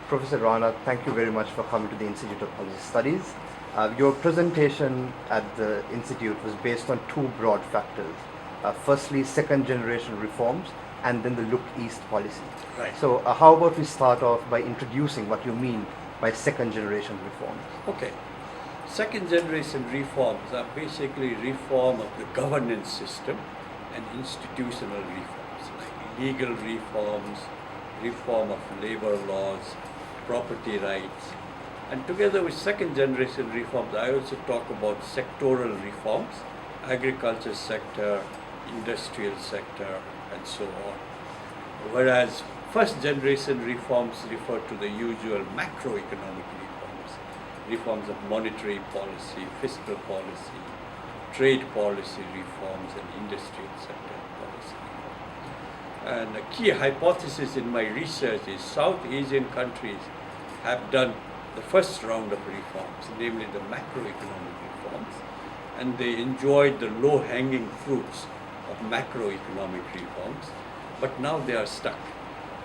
Professor Rana, thank you very much for coming to the Institute of Policy Studies. Your presentation at the Institute was based on two broad factors. Firstly, second generation reforms, and then the Look East policy. Right. So how about we start off by introducing what you mean by second generation reforms? Okay. Second generation reforms are basically reform of the governance system and institutional reforms, like legal reforms, reform of labor laws, property rights. And together with second generation reforms, I also talk about sectoral reforms, agriculture sector, industrial sector, and so on. Whereas first generation reforms refer to the usual macroeconomic reforms, reforms of monetary policy, fiscal policy, trade policy reforms, and industrial sector policy reforms. And a key hypothesis in my research is South Asian countries have done the first round of reforms, namely the macroeconomic reforms, and they enjoyed the low-hanging fruits of macroeconomic reforms, but now they are stuck.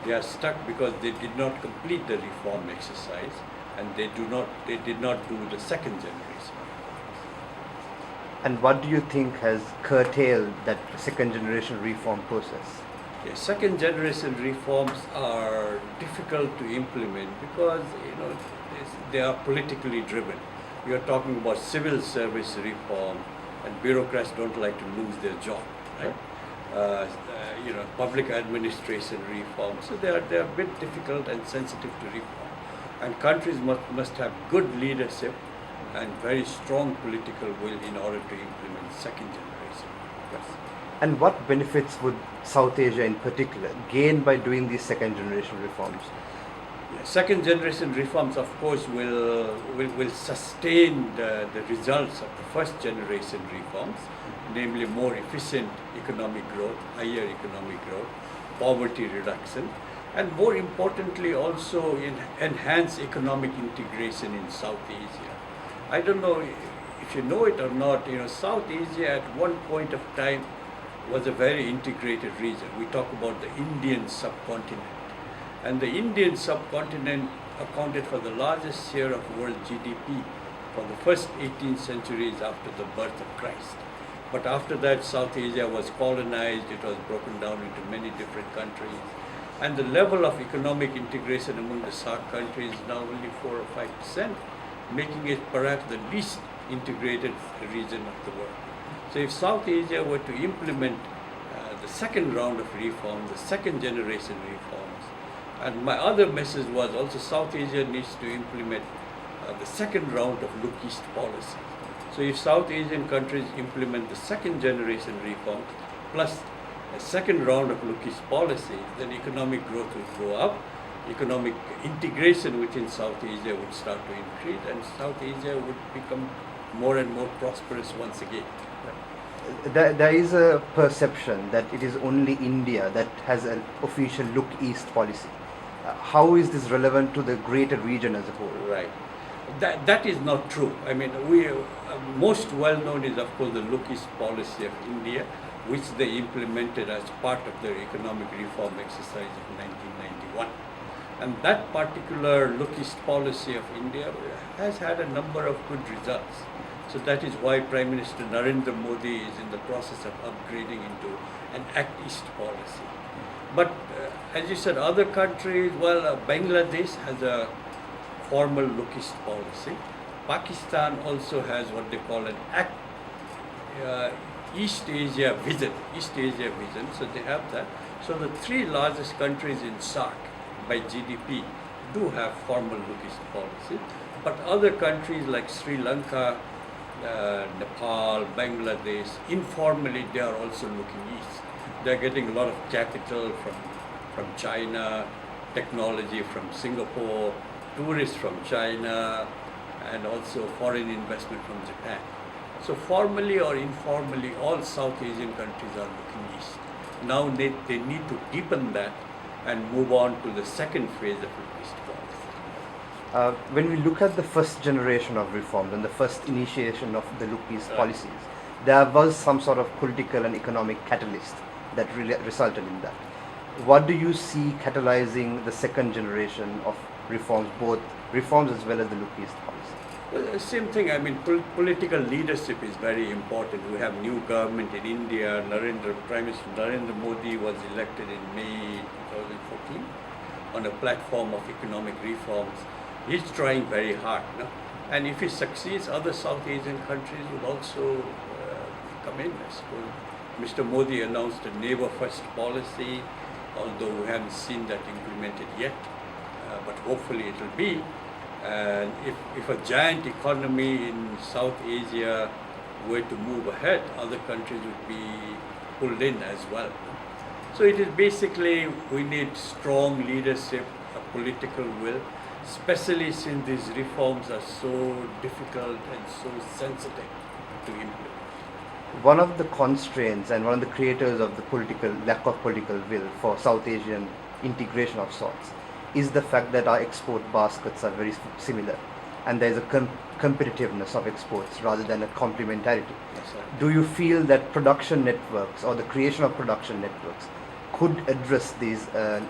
They are stuck because they did not complete the reform exercise, and they did not do the second generation. And what do you think has curtailed that second generation reform process? Yes, second generation reforms are difficult to implement because they are politically driven. We are talking about civil service reform, and bureaucrats don't like to lose their job, right? Public administration reform. So they are a bit difficult and sensitive to reform. And countries must have good leadership and very strong political will in order to implement second generation. Yes. And what benefits would South Asia in particular gain by doing these second generation reforms? Second generation reforms, of course, will sustain the results of the first generation reforms, namely more efficient economic growth, higher economic growth, poverty reduction, and more importantly also enhance economic integration in South Asia. I don't know if you know it or not, South Asia at one point of time was a very integrated region. We talk about the Indian subcontinent. And the Indian subcontinent accounted for the largest share of world GDP for the first 18 centuries after the birth of Christ. But after that, South Asia was colonized, it was broken down into many different countries. And the level of economic integration among the SAARC countries is now only 4 or 5%, making it perhaps the least integrated region of the world. So if South Asia were to implement the second round of reform, the second generation reforms, and my other message was also South Asia needs to implement the second round of Look East policy. So if South Asian countries implement the second generation reforms plus a second round of Look East policy, then economic growth will go up, economic integration within South Asia would start to increase, and South Asia would become more and more prosperous once again. There is a perception that it is only India that has an official Look East policy. How is this relevant to the greater region as a whole? Right. That is not true. I mean, most well known is, of course, the Look East policy of India, which they implemented as part of their economic reform exercise of 1991. And that particular Look East policy of India has had a number of good results. So that is why Prime Minister Narendra Modi is in the process of upgrading into an Act East policy. But as you said, other countries, Bangladesh has a formal Look East policy. Pakistan also has what they call an Act East Asia vision, so they have that. So the three largest countries in SAARC by GDP do have formal Look East policy, but other countries like Sri Lanka, Nepal, Bangladesh, informally they are also looking east. They are getting a lot of capital from China, technology from Singapore, tourists from China, and also foreign investment from Japan. So formally or informally, all South Asian countries are looking east. Now they need to deepen that and move on to the second phase of Look East policy. When we look at the first generation of reforms and the first initiation of the Look East policies, there was some sort of political and economic catalyst that really resulted in that. What do you see catalyzing the second generation of reforms, both reforms as well as the Look East policy? Well, same thing. I mean, political leadership is very important. We have new government in India. Prime Minister Narendra Modi was elected in May 2014 on a platform of economic reforms. He's trying very hard, no? And if he succeeds, other South Asian countries will also come in, I suppose. Mr. Modi announced a neighbor first policy, although we haven't seen that implemented yet, but hopefully it will be. And if a giant economy in South Asia were to move ahead, other countries would be pulled in as well. So it is basically, we need strong leadership, a political will, especially since these reforms are so difficult and so sensitive to implement. One of the constraints and one of the creators of the lack of political will for South Asian integration of sorts is the fact that our export baskets are very similar, and there is a competitiveness of exports rather than a complementarity. Yes, sir. Do you feel that production networks or the creation of production networks could address these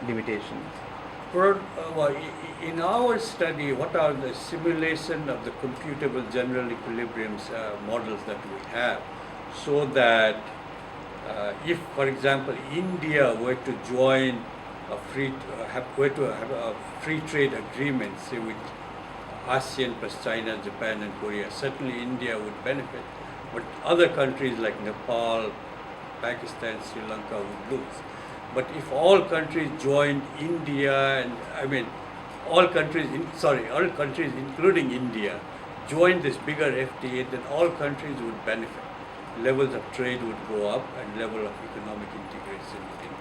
limitations? Well, in our study, what are the simulation of the computable general equilibrium models that we have, so that if, for example, India were to join were to have a free trade agreement, say with ASEAN plus China, Japan and Korea, certainly India would benefit, but other countries like Nepal, Pakistan, Sri Lanka would lose. But if all countries joined India, and I mean all countries including India joined this bigger FTA, then all countries would benefit. Levels of trade would go up and level of economic integration would increase.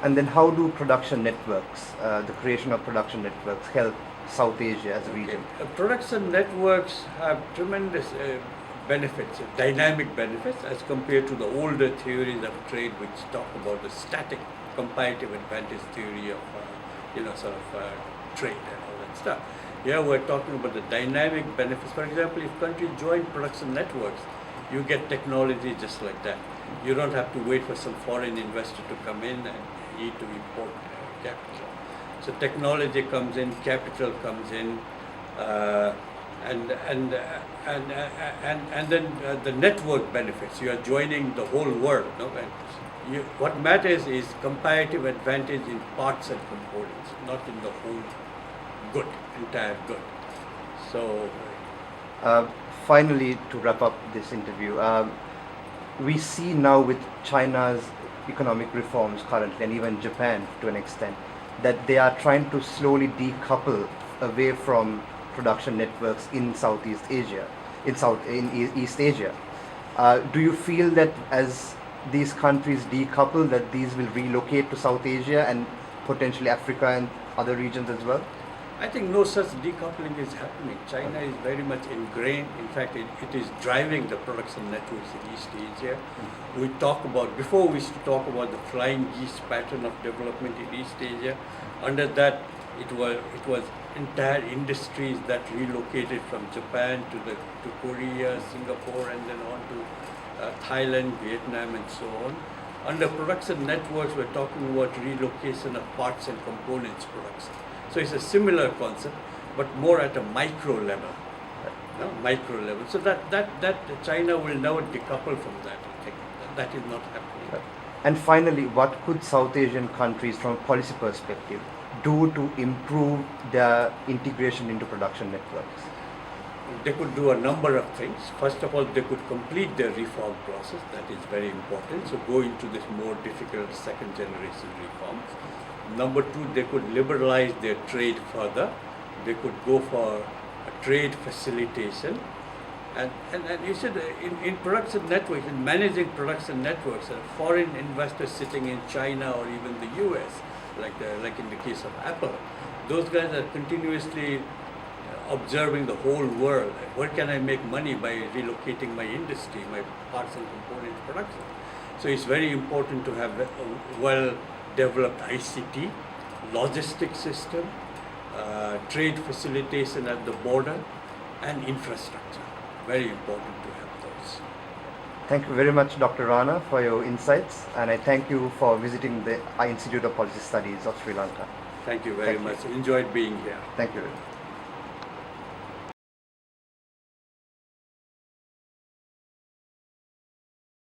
And then how do production networks, the creation of production networks, help South Asia as a region? Production networks have tremendous benefits, dynamic benefits, as compared to the older theories of trade which talk about the static comparative advantage theory of trade and all that stuff. Here we're talking about the dynamic benefits. For example, if countries join production networks, you get technology just like that. You don't have to wait for some foreign investor to come in and need to import capital. So technology comes in, capital comes in, and then the network benefits. You are joining the whole world. No? And what matters is comparative advantage in parts and components, not in the whole entire good. So. Finally, to wrap up this interview, we see now with China's economic reforms currently, and even Japan to an extent, that they are trying to slowly decouple away from production networks in Southeast Asia, in East Asia. Do you feel that as these countries decouple, that these will relocate to South Asia and potentially Africa and other regions as well? I think no such decoupling is happening. China is very much ingrained. In fact, it is driving the production networks in East Asia. Before we used to talk about the flying geese pattern of development in East Asia. Under that, it was entire industries that relocated from Japan to Korea, Singapore, and then on to Thailand, Vietnam, and so on. Under production networks, we're talking about relocation of parts and components production. So it's a similar concept, but more at a micro level. Micro level. So that China will never decouple from that. I think that is not happening. Right. And finally, what could South Asian countries, from a policy perspective, do to improve their integration into production networks? They could do a number of things. First of all, they could complete their reform process. That is very important. So go into this more difficult second generation reforms. Number two, they could liberalize their trade further. They could go for a trade facilitation. And you said in production networks, in managing production networks, foreign investors sitting in China or even the US, like in the case of Apple, those guys are continuously observing the whole world. Where can I make money by relocating my industry, my parts and components production? So it's very important to have a well-developed ICT, logistics system, trade facilitation at the border, and infrastructure. Very important to have those. Thank you very much, Dr. Rana, for your insights, and I thank you for visiting the Institute of Policy Studies of Sri Lanka. Thank you very Thank you. much. Enjoyed being here. Thank you very much.